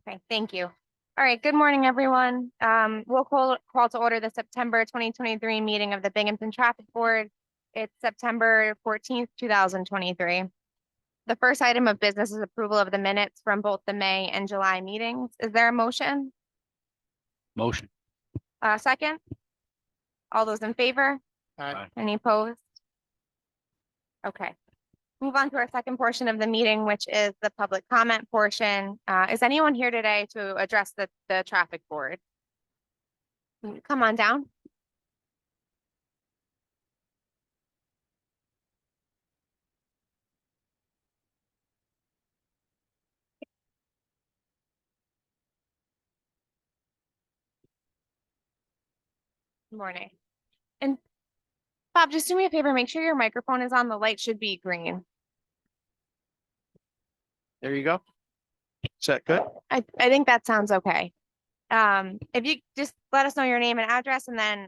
Okay, thank you. All right, good morning, everyone. We'll call to order the September 2023 meeting of the Binghamton Traffic Board. It's September 14th, 2023. The first item of business is approval of the minutes from both the May and July meetings. Is there a motion? Motion. Second? All those in favor? Aye. Any opposed? Okay. Move on to our second portion of the meeting, which is the public comment portion. Is anyone here today to address the traffic board? Come on down. Good morning. And Bob, just do me a favor, make sure your microphone is on. The light should be green. There you go. Is that good? I think that sounds okay. If you just let us know your name and address, and then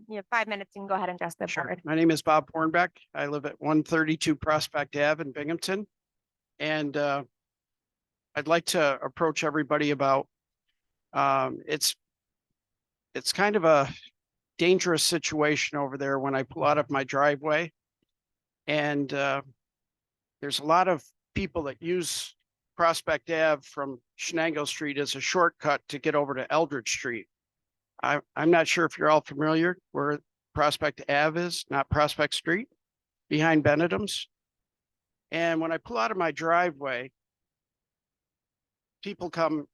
you have 5 minutes, you can go ahead and address the Sure. board. My name is Bob Hornbeck. I live at 132 Prospect Ave in Binghamton. And I'd like to approach everybody about it's kind of a dangerous situation over there when I pull out of my driveway. And there's a lot of people that use Prospect Ave from Shenango Street as a shortcut to get over to Eldridge Street. I'm not sure if you're all familiar where Prospect Ave is, not Prospect Street, behind Benedum's. And when I pull out of my driveway, people come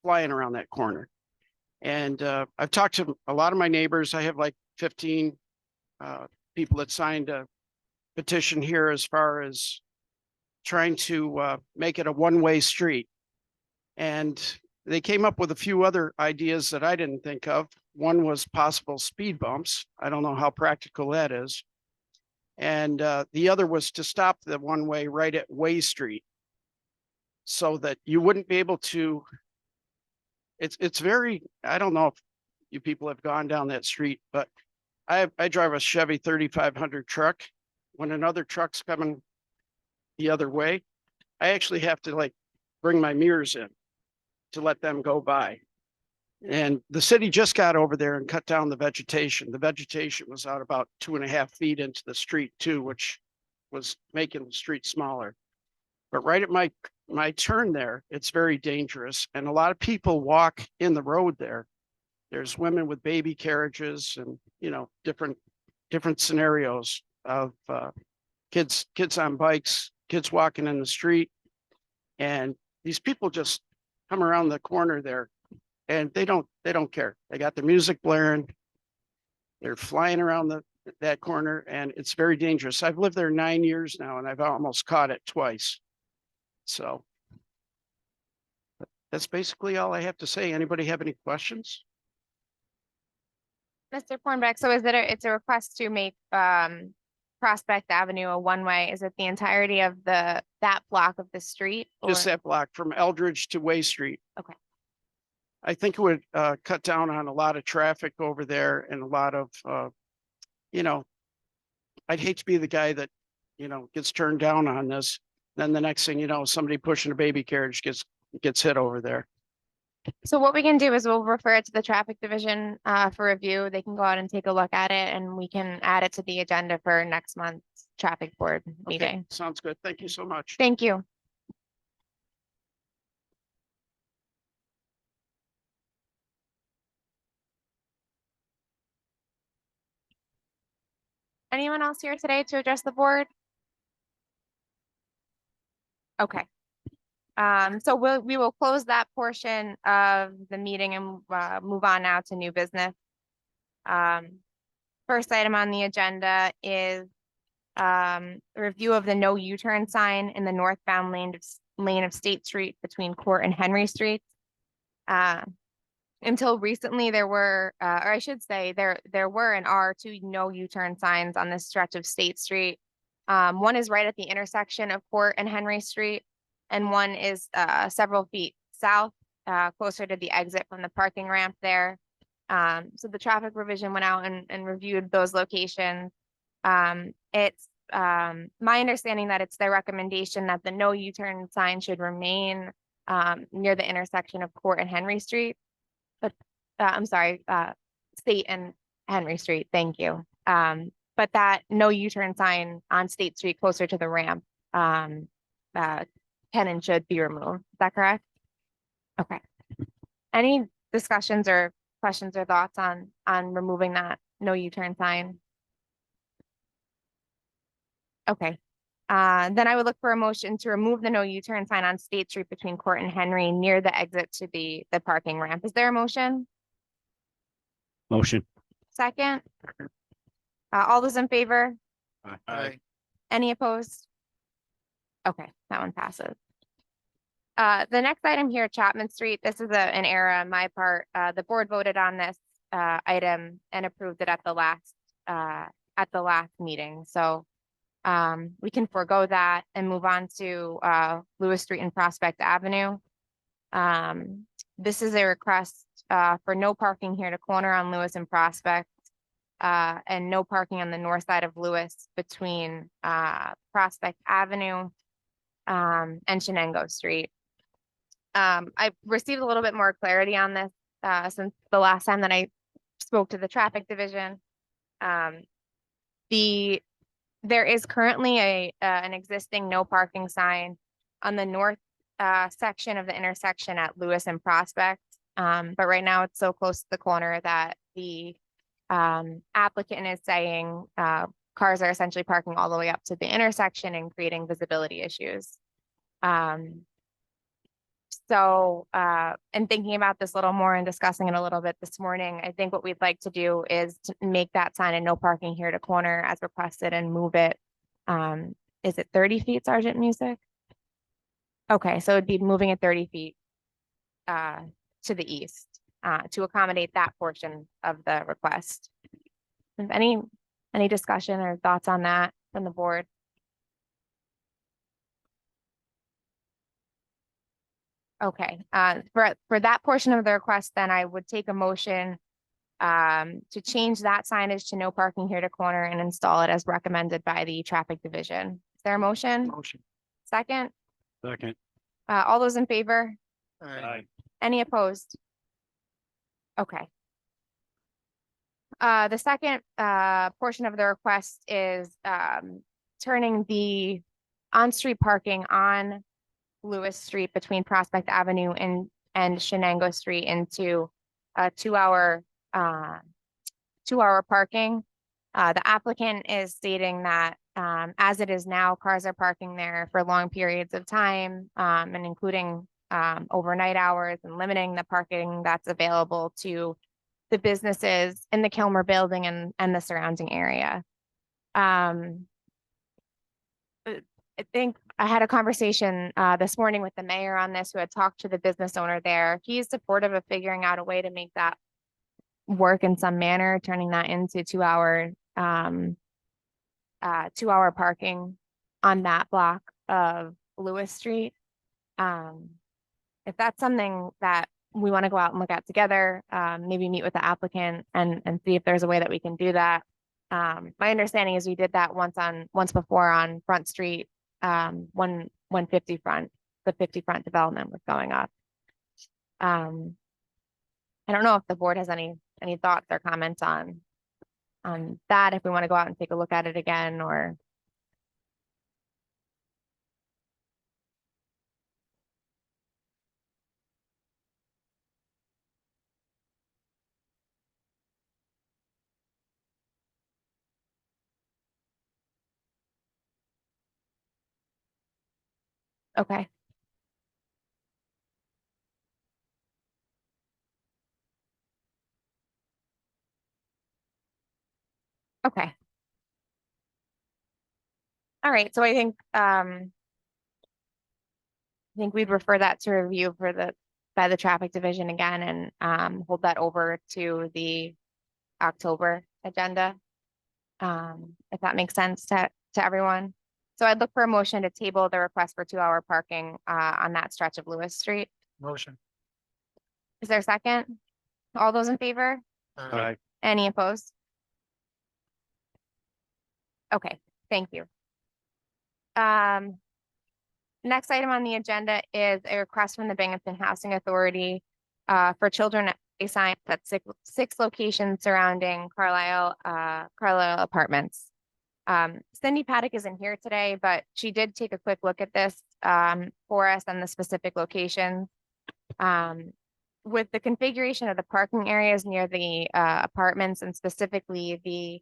flying around that corner. And I've talked to a lot of my neighbors. I have like 15 people that signed a petition here as far as trying to make it a one-way street. And they came up with a few other ideas that I didn't think of. One was possible speed bumps. I don't know how practical that is. And the other was to stop the one-way right at Way Street so that you wouldn't be able to. It's very, I don't know if you people have gone down that street, but I drive a Chevy 3500 truck. When another truck's coming the other way, I actually have to like bring my mirrors in to let them go by. And the city just got over there and cut down the vegetation. The vegetation was out about 2.5 feet into the street too, which was making the street smaller. But right at my turn there, it's very dangerous. And a lot of people walk in the road there. There's women with baby carriages and, you know, different scenarios of kids on bikes, kids walking in the street. And these people just come around the corner there and they don't care. They got the music blaring. They're flying around that corner and it's very dangerous. I've lived there 9 years now and I've almost caught it twice. So that's basically all I have to say. Anybody have any questions? Mr. Pornbeck, so is it it's a request to make Prospect Avenue a one-way? Is it the entirety of that block of the street? Just that block from Eldridge to Way Street. Okay. I think it would cut down on a lot of traffic over there and a lot of, you know, I'd hate to be the guy that, you know, gets turned down on this. Then the next thing you know, somebody pushing a baby carriage gets hit over there. So what we can do is we'll refer it to the traffic division for review. They can go out and take a look at it and we can add it to the agenda for next month's traffic board meeting. Okay, sounds good. Thank you so much. Thank you. Anyone else here today to address the board? Okay. So we will close that portion of the meeting and move on now to new business. First item on the agenda is a review of the no U-turn sign in the northbound lane of State Street between Court and Henry Streets. Until recently, there were, or I should say, there were and are two no U-turn signs on this stretch of State Street. One is right at the intersection of Court and Henry Street, and one is several feet south, closer to the exit from the parking ramp there. So the traffic revision went out and reviewed those locations. It's my understanding that it's their recommendation that the no U-turn sign should remain near the intersection of Court and Henry Street. But, I'm sorry, State and Henry Street, thank you. But that no U-turn sign on State Street closer to the ramp, can and should be removed. Is that correct? Okay. Any discussions or questions or thoughts on removing that no U-turn sign? Okay. Then I would look for a motion to remove the no U-turn sign on State Street between Court and Henry near the exit to the parking ramp. Is there a motion? Motion. Second? All those in favor? Aye. Any opposed? Okay, that one passes. The next item here, Chapman Street, this is an error on my part. The board voted on this item and approved it at the last meeting. So we can forego that and move on to Lewis Street and Prospect Avenue. This is a request for no parking here to corner on Lewis and Prospect, and no parking on the north side of Lewis between Prospect Avenue and Shenango Street. I've received a little bit more clarity on this since the last time that I spoke to the traffic division. There is currently an existing no parking sign on the north section of the intersection at Lewis and Prospect. But right now it's so close to the corner that the applicant is saying cars are essentially parking all the way up to the intersection and creating visibility issues. So, and thinking about this a little more and discussing it a little bit this morning, I think what we'd like to do is to make that sign a no parking here to corner as requested and move it. Is it 30 feet, Sergeant Music? Okay, so it'd be moving it 30 feet to the east to accommodate that portion of the request. If any discussion or thoughts on that from the board? Okay, for that portion of the request, then I would take a motion to change that signage to no parking here to corner and install it as recommended by the traffic division. Is there a motion? Motion. Second? Second. All those in favor? Aye. Any opposed? Okay. The second portion of the request is turning the on-street parking on Lewis Street between Prospect Avenue and Shenango Street into a 2-hour parking. The applicant is stating that as it is now, cars are parking there for long periods of time, and including overnight hours, and limiting the parking that's available to the businesses in the Kilmer building and the surrounding area. I think I had a conversation this morning with the mayor on this, who had talked to the business owner there. He's supportive of figuring out a way to make that work in some manner, turning that into 2-hour parking on that block of Lewis Street. If that's something that we want to go out and look at together, maybe meet with the applicant and see if there's a way that we can do that. My understanding is we did that once before on Front Street, when 50 Front, the 50 Front development was going up. I don't know if the board has any thoughts or comments on that, if we want to go out and take a look at it again, or. Okay. Okay. All right, so I think we'd refer that to review by the traffic division again, and hold that over to the October agenda. If that makes sense to everyone. So I'd look for a motion to table the request for 2-hour parking on that stretch of Lewis Street. Motion. Is there a second? All those in favor? Aye. Any opposed? Okay, thank you. Next item on the agenda is a request from the Binghamton Housing Authority for children a sign at six locations surrounding Carlisle Apartments. Cindy Paddock isn't here today, but she did take a quick look at this for us on the specific locations. With the configuration of the parking areas near the apartments and specifically the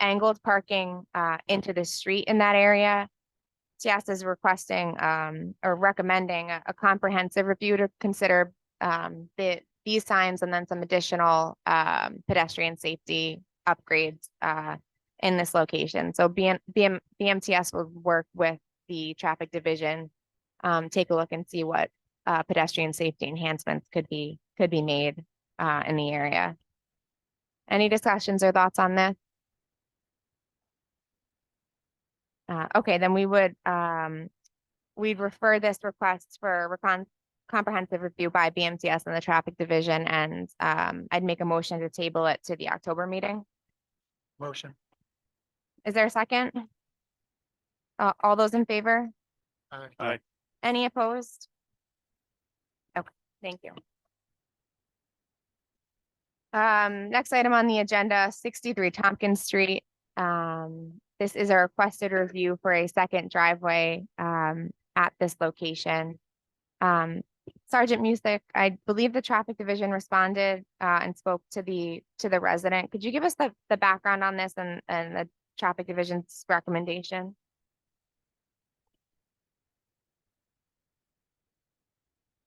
angled parking into the street in that area, TS is requesting or recommending a comprehensive review to consider these signs and then some additional pedestrian safety upgrades in this location. So BMTS will work with the traffic division, take a look and see what pedestrian safety enhancements could be made in the area. Any discussions or thoughts on this? Okay, then we'd refer this request for comprehensive review by BMTS and the traffic division, and I'd make a motion to table it to the October meeting. Motion. Is there a second? All those in favor? Aye. Any opposed? Okay, thank you. Next item on the agenda, 63 Tompkins Street. This is a requested review for a second driveway at this location. Sergeant Music, I believe the traffic division responded and spoke to the resident. Could you give us the background on this and the traffic division's recommendation?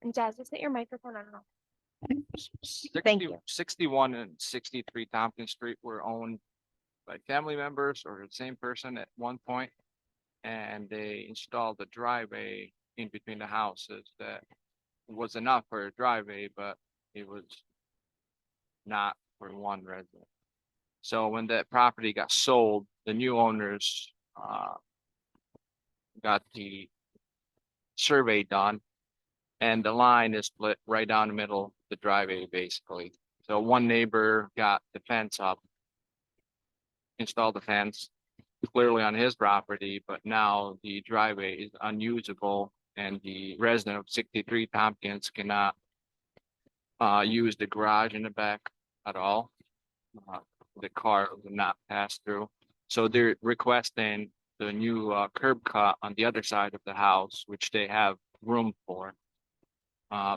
And Jazz, just hit your microphone on. Thank you. 61 and 63 Tompkins Street were owned by family members or the same person at one point, and they installed a driveway in between the houses that was enough for a driveway, but it was not for one resident. So when that property got sold, the new owners got the survey done, and the line is split right down the middle of the driveway, basically. So one neighbor got the fence up, installed the fence clearly on his property, but now the driveway is unusable and the resident of 63 Tompkins cannot use the garage in the back at all. The car will not pass through. So they're requesting the new curb cut on the other side of the house, which they have room for.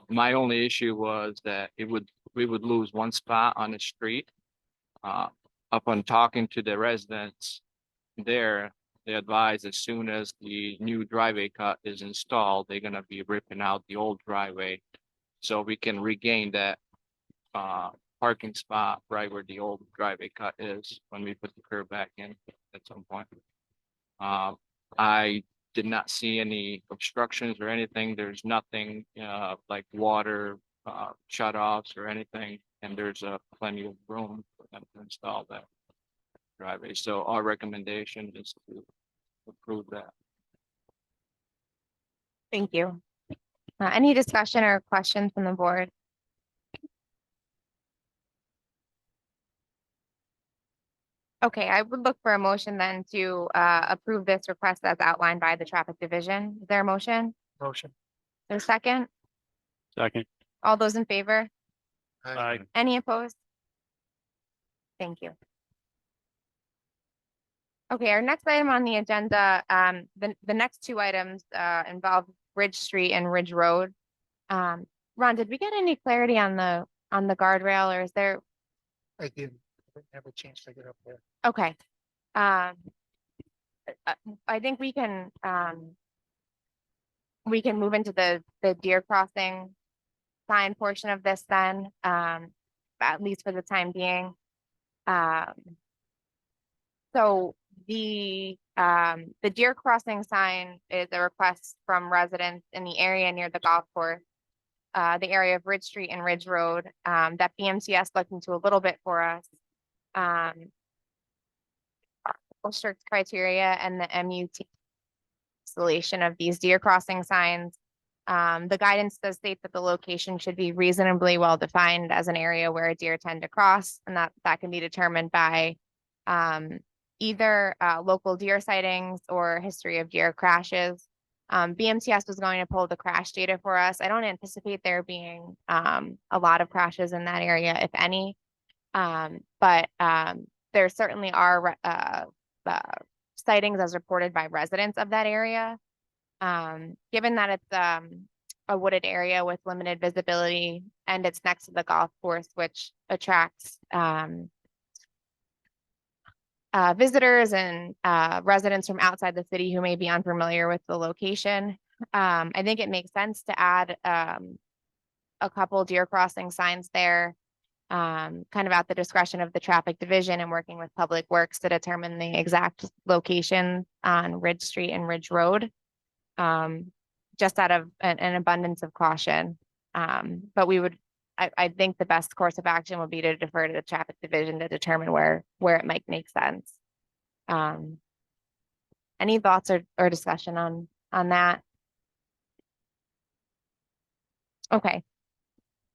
My only issue was that we would lose one spot on the street. Upon talking to the residents there, they advise as soon as the new driveway cut is installed, they're gonna be ripping out the old driveway. So we can regain that parking spot right where the old driveway cut is when we put the curb back in at some point. I did not see any obstructions or anything. There's nothing like water shut-offs or anything, and there's plenty of room for them to install that driveway. So our recommendation is to approve that. Thank you. Any discussion or questions from the board? Okay, I would look for a motion then to approve this request as outlined by the traffic division. Is there a motion? Motion. There's a second? Second. All those in favor? Aye. Any opposed? Thank you. Okay, our next item on the agenda, the next two items involve Ridge Street and Ridge Road. Ron, did we get any clarity on the guardrail, or is there? I didn't have a chance to get up there. Okay. I think we can move into the deer crossing sign portion of this then, at least for the time being. So the deer crossing sign is a request from residents in the area near the golf course, the area of Ridge Street and Ridge Road, that BMCS looked into a little bit for us. Strict criteria and the MUT installation of these deer crossing signs. The guidance does state that the location should be reasonably well defined as an area where deer tend to cross, and that can be determined by either local deer sightings or history of deer crashes. BMTS was going to pull the crash data for us. I don't anticipate there being a lot of crashes in that area, if any. But there certainly are sightings as reported by residents of that area. Given that it's a wooded area with limited visibility and it's next to the golf course, which attracts visitors and residents from outside the city who may be unfamiliar with the location. I think it makes sense to add a couple deer crossing signs there, kind of at the discretion of the traffic division and working with Public Works to determine the exact location on Ridge Street and Ridge Road. Just out of an abundance of caution. But I think the best course of action would be to defer to the traffic division to determine where it might make sense. Any thoughts or discussion on that? Okay.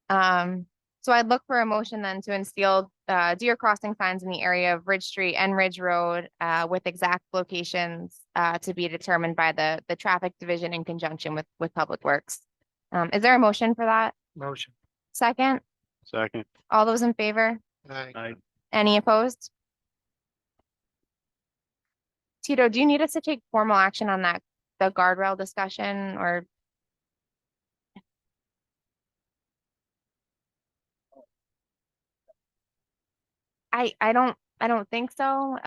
So I'd look for a motion then to instill deer crossing signs in the area of Ridge Street and Ridge Road with exact locations to be determined by the traffic division in conjunction with Public Works. Is there a motion for that? Motion. Second, Second. all those in favor? Aye. Aye. Any opposed? Tito, do you need us to take formal action on that, the guardrail discussion, or? I don't think so.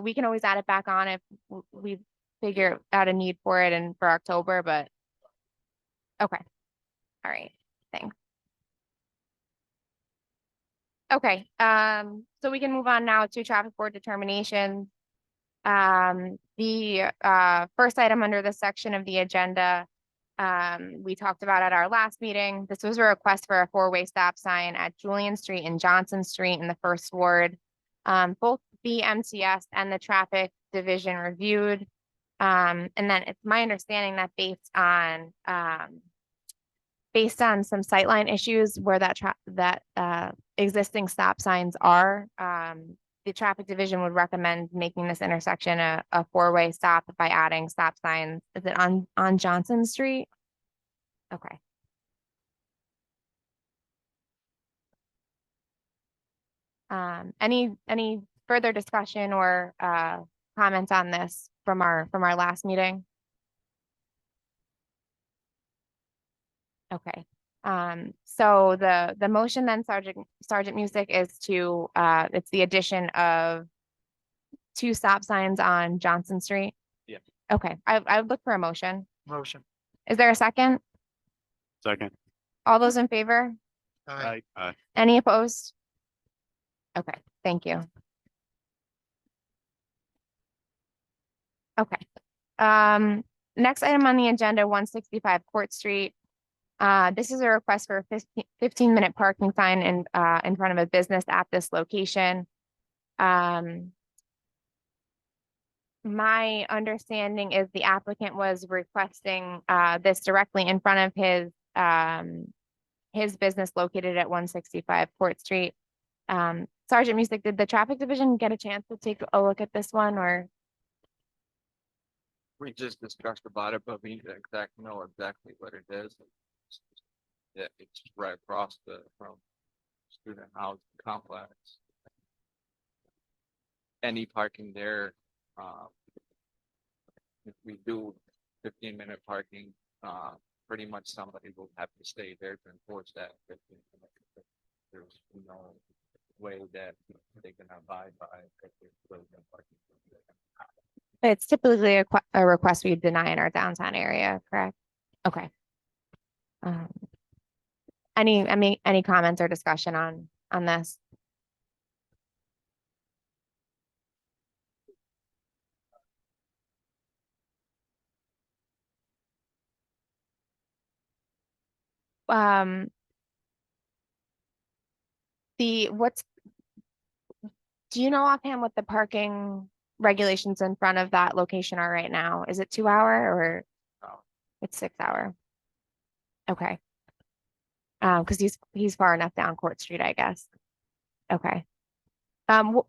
We can always add it back on if we figure out a need for it and for October, but. Okay. All right, thanks. Okay, so we can move on now to traffic board determination. The first item under this section of the agenda, we talked about at our last meeting. This was a request for a four-way stop sign at Julian Street and Johnson Street in the first ward. Both the MTS and the traffic division reviewed. And then it's my understanding that based on some sightline issues where that existing stop signs are, the traffic division would recommend making this intersection a four-way stop by adding stop signs. Is it on Johnson Street? Okay. Any further discussion or comments on this from our last meeting? Okay. So the motion then, Sergeant Music, is to it's the addition of 2 stop signs on Johnson Street. Yeah. Okay, I would look for a motion. Motion. Is there a second? Second. All those in favor? Aye. Aye. Any opposed? Okay, thank you. Okay. Next item on the agenda, 165 Court Street. This is a request for a 15-minute parking sign in front of a business at this location. My understanding is the applicant was requesting this directly in front of his business located at 165 Court Street. Sergeant Music, did the traffic division get a chance to take a look at this one, or? We just discussed about it, but we know exactly what it is. Yeah, it's right across from student housing complex. Any parking there, if we do 15-minute parking, pretty much somebody will have to stay there to enforce that 15 minutes. There's no way that they can abide by if they're closing parking. It's typically a request we deny in our downtown area, correct? Okay. Any comments or discussion on this? Do you know offhand what the parking regulations in front of that location are right now? Is it 2 hour or No. it's 6 hour? Okay. Because he's far enough down Court Street, I guess. Okay.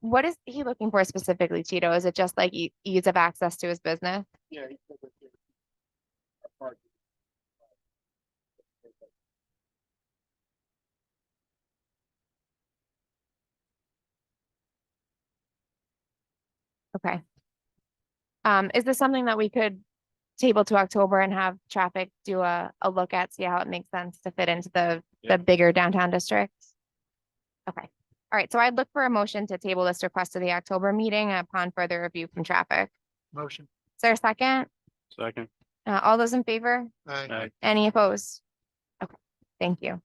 What is he looking for specifically, Tito? Is it just like ease of access to his business? Yeah. Okay. Is this something that we could table to October and have traffic do a look at, see how it makes sense to fit into the Yeah. bigger downtown districts? Okay, all right, so I'd look for a motion to table this request to the October meeting upon further review from traffic. Motion. Is there a second? Second. All those in favor? Aye. Aye. Any opposed? Okay, thank you.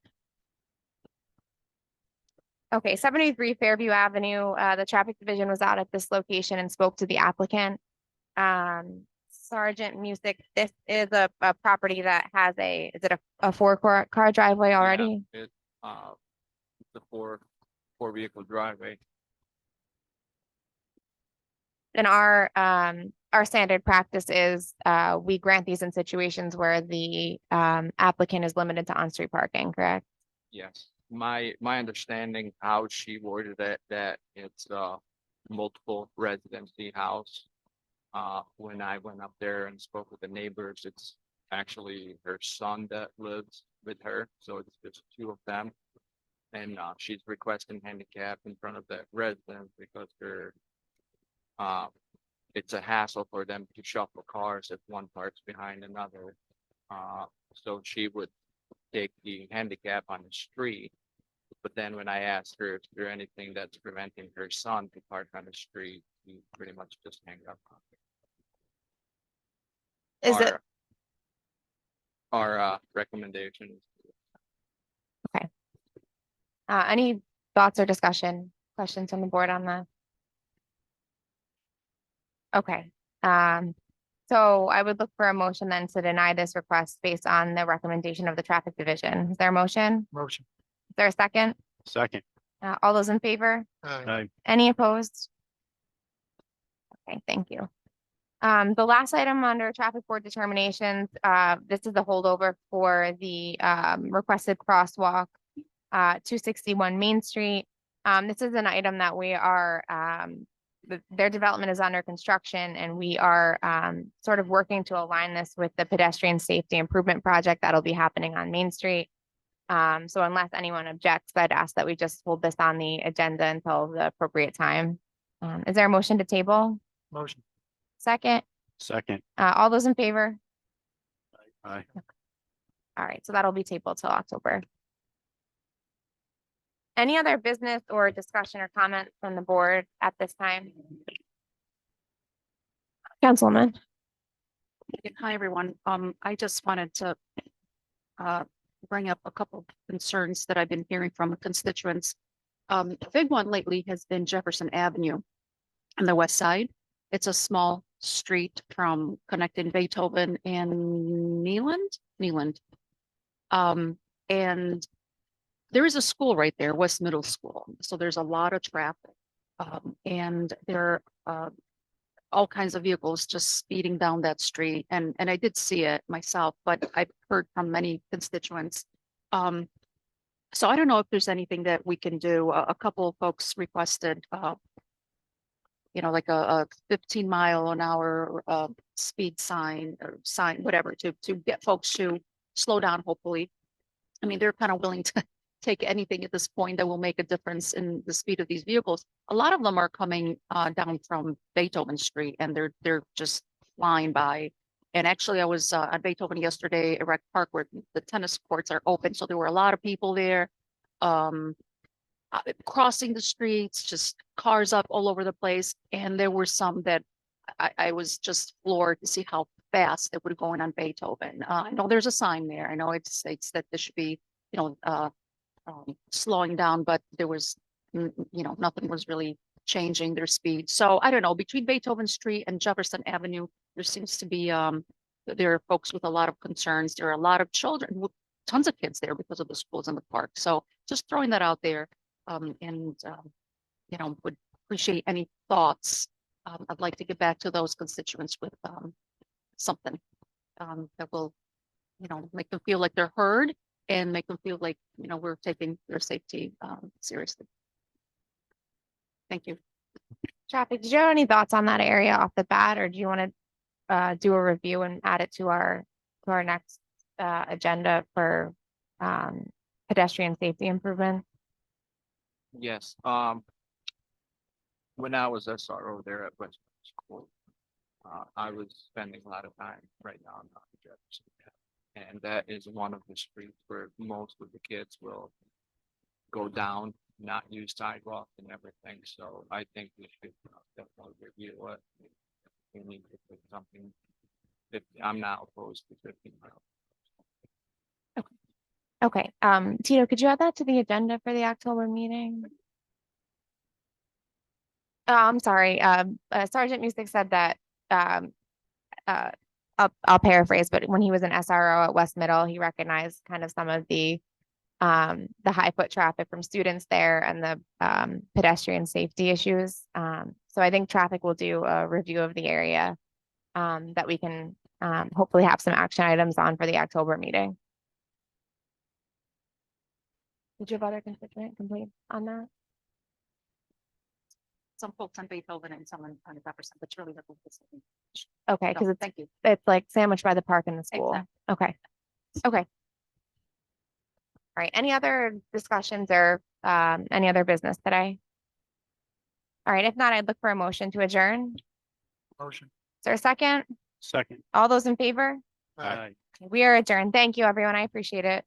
Okay, 73 Fairview Avenue, the traffic division was out at this location and spoke to the applicant. Sergeant Music, this is a property that has is it a car driveway Yeah, already? It, the four vehicle driveway. And our standard practice is, we grant these in situations where the, applicant is limited to on-street parking, correct? Yes, my understanding how she worded it, that it's multiple residency house. When I went up there and spoke with the neighbors, it's actually her son that lives with her, so it's just two of them. And she's requesting handicap in front of the residence because they're it's a hassle for them to shuffle cars if one parks behind another. So she would take the handicap on the street. But then when I asked her if there anything that's preventing her son to park on the street, he pretty much just hang up on it. Is it, Our recommendation is any thoughts or questions from the board on that? Okay, so I would look for a motion then to deny this request based on the recommendation of the traffic division. Is there a motion? Motion. Is there a second? Second. All those in favor? Aye. Aye. Any opposed? Okay, thank you. The last item under traffic board determinations, this is the holdover for the requested crosswalk, 261 Main Street. This is an item that we are, their development is under construction, and we are sort of working to align this with the pedestrian safety improvement project that'll be happening on Main Street. So unless anyone objects, I'd ask that we just hold this on the agenda until the appropriate time. Is there a motion to table? Motion. Second, Second. all those in favor? Aye. All right, so that'll be tabled till October. Any other business or discussion or comment from the board at this time? Councilwoman. Hi, everyone. I just wanted to bring up a couple of concerns that I've been hearing from constituents. A big one lately has been Jefferson Avenue on the west side. It's a small street from connecting Beethoven and Neeland. And there is a school right there, West Middle School. So there's a lot of traffic. And there are all kinds of vehicles just speeding down that street. And I did see it myself, but I've heard from many constituents. So I don't know if there's anything that we can do. A couple of folks requested, like a 15-mile-an-hour speed sign or sign, whatever, to get folks to slow down, hopefully. I mean, they're kind of willing to take anything at this point that will make a difference in the speed of these vehicles. A lot of them are coming down from Beethoven Street, and they're just flying by. And actually, I was on Beethoven yesterday at Rec Park, where the tennis courts are open, so there were a lot of people there, crossing the streets, just cars up all over the place. And there were some that I was just floored to see how fast they were going on Beethoven. I know there's a sign there. I know it states that this should be, slowing down, but there was, nothing was really changing their speed. So I don't know, between Beethoven Street and Jefferson Avenue, there seems to be, there are folks with a lot of concerns. There are a lot of children, tons of kids there because of the schools in the park. So just throwing that out there, would appreciate any thoughts. I'd like to get back to those constituents with something that will, make them feel like they're heard and make them feel like, we're taking their safety seriously. Thank you. Traffic, did you have any thoughts on that area off the bat, or do you want to do a review and add it to our to our next agenda for pedestrian safety improvement. Yes, when I was SRO there at West School, I was spending a lot of time right now on Jefferson. And that is one of the streets where most of the kids will go down, not use sidewalk and everything. So I think we should definitely review it. We need to put something, I'm not opposed to 50 miles. Okay, Tito, could you add that to the agenda for the October meeting? I'm sorry, Sergeant Music said that, I'll paraphrase, but when he was an SRO at West Middle, he recognized kind of some of the high foot traffic from students there and the pedestrian safety issues. So I think traffic will do a review of the area that we can hopefully have some action items on for the October meeting. Did you have other constituent complaints on that? Some folks on Beethoven and some on Jefferson, but it's really the. Okay, No, because thank you. it's like sandwiched by the park and the school. Exactly. Okay. Okay. All right, any other discussions or any other business today? All right, if not, I'd look for a motion to adjourn. Is Motion. there a second? Second. All those in favor? Aye. We are adjourned. Thank you, everyone. I appreciate it.